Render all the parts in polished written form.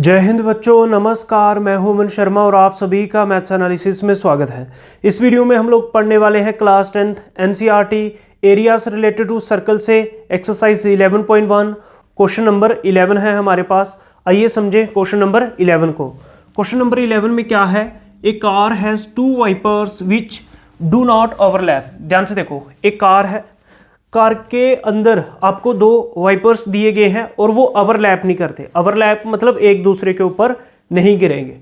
जय हिंद बच्चों, नमस्कार। मैं हूं अमन शर्मा और आप सभी का मैथ्स एनालिसिस में स्वागत है। इस वीडियो में हम लोग पढ़ने वाले हैं क्लास 10th एनसीईआरटी एरिया से रिलेटेड टू सर्कल से एक्सरसाइज 11.1 क्वेश्चन नंबर 11 है हमारे पास। आइए समझें क्वेश्चन नंबर 11 को। क्वेश्चन नंबर 11 में क्या है? A car has two wipers which do not overlap. ध्यान से देखो, एक कार है, कार के अंदर आपको दो वाइपर्स दिए गए हैं और वो ओवरलैप नहीं करते। ओवरलैप मतलब एक दूसरे के ऊपर नहीं गिरेंगे।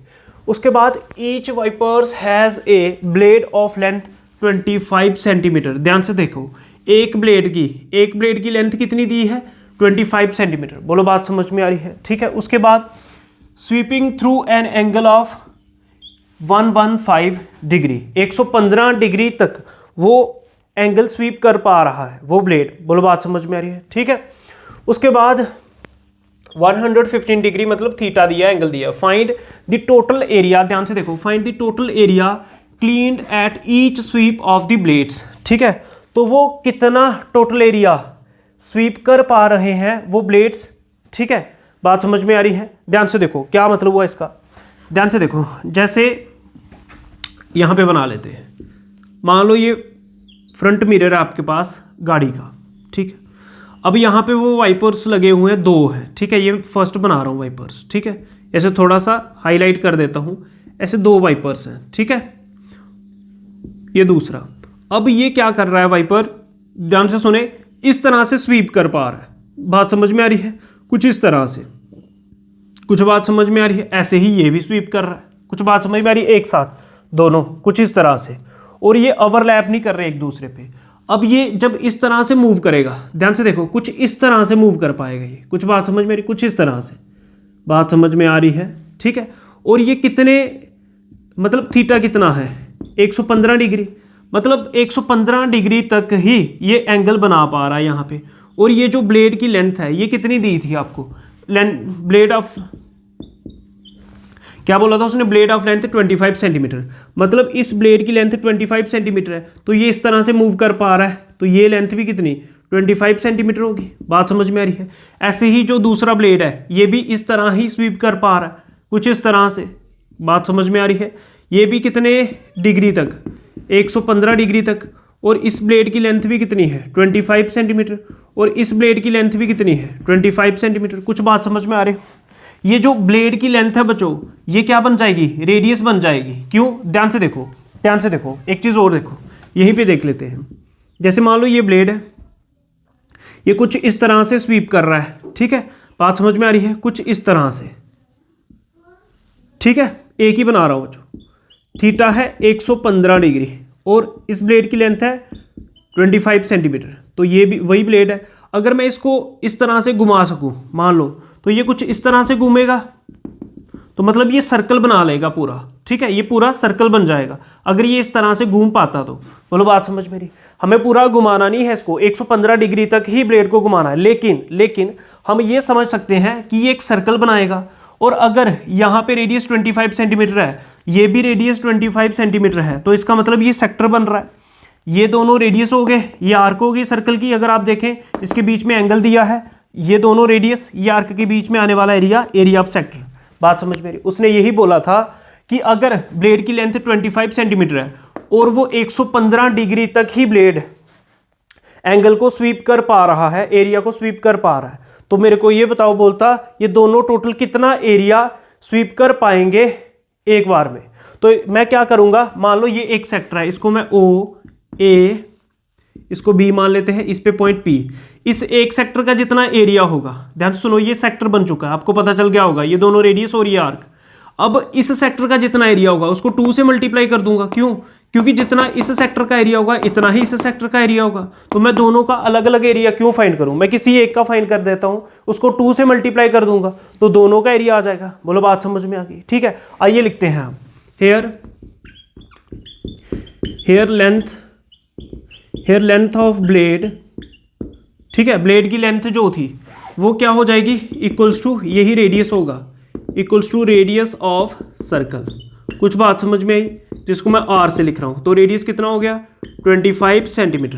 उसके बाद each wipers has a blade of length 25 centimeter. ध्यान से देखो, एक ब्लेड की लेंथ कितनी दी है? 25 सेंटीमीटर। बोलो बात समझ में आ रही है? ठीक है। उसके बाद sweeping through an angle of 115 degree, 115 degree तक वो एंगल स्वीप कर पा रहा है वो ब्लेड। बोलो बात समझ में आ रही है? ठीक है। उसके बाद 115 डिग्री मतलब थीटा दिया, एंगल दिया। Find the total area. ध्यान से देखो, find the total area cleaned at each sweep of the blades. ठीक है, तो वो कितना टोटल एरिया स्वीप कर पा रहे हैं वो ब्लेड्स। ठीक है, बात समझ में आ रही है? ध्यान से देखो क्या मतलब हुआ इसका। ध्यान से देखो, जैसे यहां पे बना लेते हैं। मान लो ये फ्रंट मिरर है आपके पास गाड़ी का। ठीक है, अब यहाँ पे वो वाइपर्स लगे हुए हैं, दो हैं। ठीक है, ये फर्स्ट बना रहा हूँ वाइपर्स। ठीक है, ऐसे थोड़ा सा हाईलाइट कर देता हूँ। ऐसे दो वाइपर्स हैं। ठीक है, ये दूसरा। अब ये क्या कर रहा है वाइपर? ध्यान से सुने, इस तरह से स्वीप कर पा रहा है। बात समझ में आ रही है? कुछ इस तरह से, कुछ बात समझ में आ रही है? ऐसे ही ये भी स्वीप कर रहा है। कुछ बात समझ में आ रही है? एक साथ दोनों कुछ इस तरह से, और ये ओवरलैप नहीं कर रहे एक दूसरे पे। अब ये जब इस तरह से मूव करेगा, ध्यान से देखो, कुछ इस तरह से मूव कर पाएगा ये। कुछ बात समझ में आ रही? कुछ इस तरह से। बात समझ में आ रही है? ठीक है। और ये कितने, मतलब थीटा कितना है? 115 डिग्री। मतलब 115 डिग्री तक ही ये एंगल बना पा रहा है यहाँ पे। और ये जो ब्लेड की लेंथ है ये कितनी दी थी आपको? ब्लेड ऑफ, क्या बोला था उसने? Blade of length 25 centimetre. मतलब इस ब्लेड की लेंथ 25 सेंटीमीटर है, तो ये इस तरह से मूव कर पा रहा है, तो ये लेंथ भी कितनी? 25 सेंटीमीटर होगी। बात समझ में आ रही है? ऐसे ही जो दूसरा ब्लेड है ये भी इस तरह ही स्वीप कर पा रहा है, कुछ इस तरह से। बात समझ में आ रही है? ये भी कितने डिग्री तक? 115 डिग्री तक। और इस ब्लेड की लेंथ भी कितनी है? 25 सेंटीमीटर। और इस ब्लेड की लेंथ भी कितनी है? 25 सेंटीमीटर। कुछ बात समझ में आ रही है? ये जो ब्लेड की लेंथ है बच्चों, ये क्या बन जाएगी? रेडियस बन जाएगी। क्यों? ध्यान से देखो, ध्यान से देखो, एक चीज़ और देखो, यहीं पे देख लेते हैं। जैसे मान लो ये ब्लेड है, ये कुछ इस तरह से स्वीप कर रहा है। ठीक है, बात समझ में आ रही है? कुछ इस तरह से। ठीक है, एक ही बना रहा हूँ बच्चों। थीटा है 115 डिग्री और इस ब्लेड की लेंथ है 25 सेंटीमीटर। तो ये भी वही ब्लेड है। अगर मैं इसको इस तरह से घुमा सकूँ, मान लो, तो ये कुछ इस तरह से घूमेगा, तो मतलब ये सर्कल बना लेगा पूरा। ठीक है, ये पूरा सर्कल बन जाएगा अगर ये इस तरह से घूम पाता तो। बोलो बात समझ में रही? हमें पूरा घुमाना नहीं है इसको, 115 डिग्री तक ही ब्लेड को घुमाना है। लेकिन हम ये समझ सकते हैं कि ये एक सर्कल बनाएगा। और अगर यहाँ पे रेडियस 25 सेंटीमीटर है, ये भी रेडियस 25 सेंटीमीटर है, तो इसका मतलब ये सेक्टर बन रहा है। ये दोनों रेडियस हो गए, ये आर्क हो गई सर्कल की। अगर आप देखें, इसके बीच में एंगल दिया है, ये दोनों रेडियस, ये आर्क के बीच में आने वाला एरिया ऑफ सेक्टर। बात समझ में आ रही? उसने यही बोला था कि अगर ब्लेड की लेंथ 25 सेंटीमीटर है और वो 115 डिग्री तक ही ब्लेड एंगल को स्वीप कर पा रहा है, एरिया को स्वीप कर पा रहा है, तो मेरे को ये बताओ, बोलता ये दोनों टोटल कितना एरिया स्वीप कर पाएंगे एक बार में। तो मैं क्या करूंगा, मान लो ये एक सेक्टर है, इसको मैं O, A, इसको B मान लेते हैं, इस पे पॉइंट P। इस एक सेक्टर का जितना एरिया होगा, ध्यान से सुनो, ये सेक्टर बन चुका है, आपको पता चल गया होगा, ये दोनों रेडियस और ये आर्क। अब इस सेक्टर का जितना एरिया होगा उसको 2 से मल्टीप्लाई कर दूंगा। क्यों? क्योंकि जितना इस सेक्टर का एरिया होगा इतना ही इस सेक्टर का एरिया होगा। तो मैं दोनों का अलग अलग एरिया क्यों फाइंड करूं? मैं किसी एक का फाइंड कर देता हूं, उसको 2 से मल्टीप्लाई कर दूंगा, तो दोनों का एरिया आ जाएगा। बोलो बात समझ में आ गई? ठीक है, आइए लिखते हैं हम। Here length of blade. ठीक है, ब्लेड की लेंथ जो थी वो क्या हो जाएगी? इक्वल्स टू, यही रेडियस होगा, equals to radius of circle. कुछ बात समझ में आई? जिसको मैं R से लिख रहा हूं, तो रेडियस कितना हो गया? 25 सेंटीमीटर।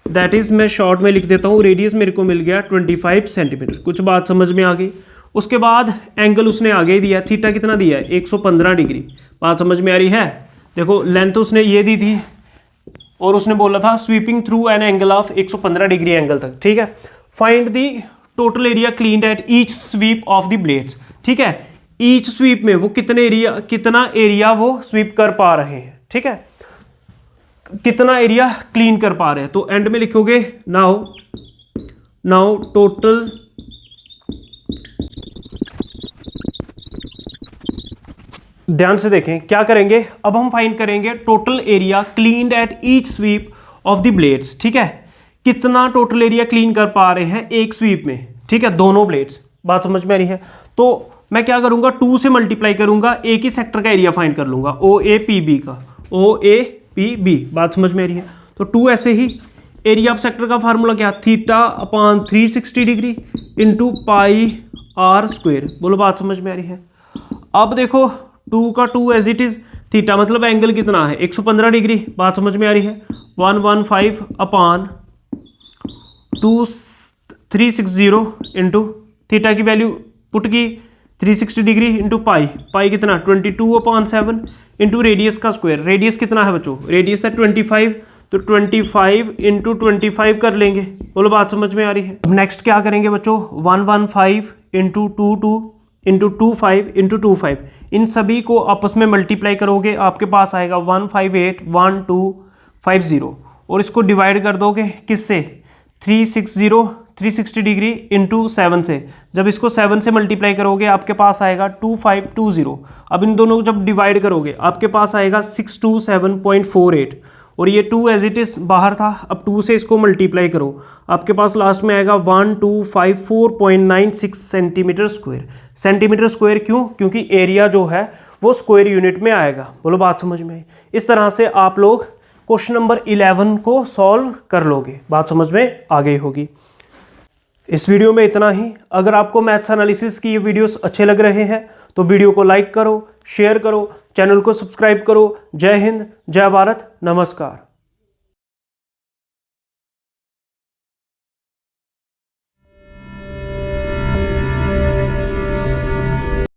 दैट इज, मैं शॉर्ट में लिख देता हूं, रेडियस मेरे को मिल गया 25 सेंटीमीटर। कुछ बात समझ में आ गई? उसके बाद एंगल उसने आगे ही दिया, थीटा कितना दिया है 115 डिग्री। बात समझ में आ रही है। देखो लेंथ उसने ये दी थी और उसने बोला था sweeping through an angle of 115 degree angle तक, ठीक है। Find the total area cleaned at each sweep of the blades, ठीक है। ईच स्वीप में वो कितना एरिया वो स्वीप कर पा रहे हैं, ठीक है, कितना एरिया क्लीन कर पा रहे हैं। तो एंड में लिखोगे नाउ टोटल ध्यान से देखें क्या करेंगे। अब हम फाइंड करेंगे total area cleaned at each sweep of the blades, ठीक है। कितना टोटल एरिया क्लीन कर पा रहे हैं एक स्वीप में, ठीक है, दोनों ब्लेड्स। बात समझ में आ रही है। तो मैं क्या करूंगा, 2 से मल्टीप्लाई करूंगा, एक ही सेक्टर का एरिया फाइंड कर लूंगा, OAPB का, OAPB। बात समझ में आ रही है। तो 2 ऐसे ही एरिया ऑफ सेक्टर का फार्मूला क्या, θ/360 डिग्री इंटू πr²। बोलो बात समझ में आ रही है। अब देखो 2 का 2 एज इट इज, थीटा मतलब एंगल कितना है 115 डिग्री। बात समझ में आ रही है। 115/360 इंटू थीटा की वैल्यू पुट की 360 डिग्री इंटू पाई कितना 22/7 इंटू रेडियस का स्क्वायर। रेडियस कितना है बच्चों, रेडियस है 25, तो 25 इंटू 25 कर लेंगे। बोलो बात समझ में आ रही है। अब नेक्स्ट क्या करेंगे बच्चों, 115 इंटू 22 इंटू 25 इंटू 25, इन सभी को आपस में मल्टीप्लाई करोगे, आपके पास आएगा 1581250 और इसको डिवाइड कर दोगे किससे, 360 डिग्री इंटू 7 से। जब इसको 7 से मल्टीप्लाई करोगे आपके पास आएगा 2520। अब इन दोनों को जब डिवाइड करोगे आपके पास आएगा 627.48 और ये 2 एज इट इज बाहर था। अब 2 से इसको मल्टीप्लाई करो, आपके पास लास्ट में आएगा 1254.96 सेंटीमीटर स्क्वायर। सेंटीमीटर स्क्वायर क्यों, क्योंकि एरिया जो है वो स्क्वायर यूनिट में आएगा। बोलो बात समझ में। इस तरह से आप लोग क्वेश्चन नंबर 11 को सॉल्व कर लोगे। बात समझ में आ गई होगी। इस वीडियो में इतना ही। अगर आपको मैथ्स एनालिसिस की ये वीडियोस अच्छे लग रहे हैं तो वीडियो को लाइक करो, शेयर करो, चैनल को सब्सक्राइब करो। जय हिंद, जय भारत, नमस्कार।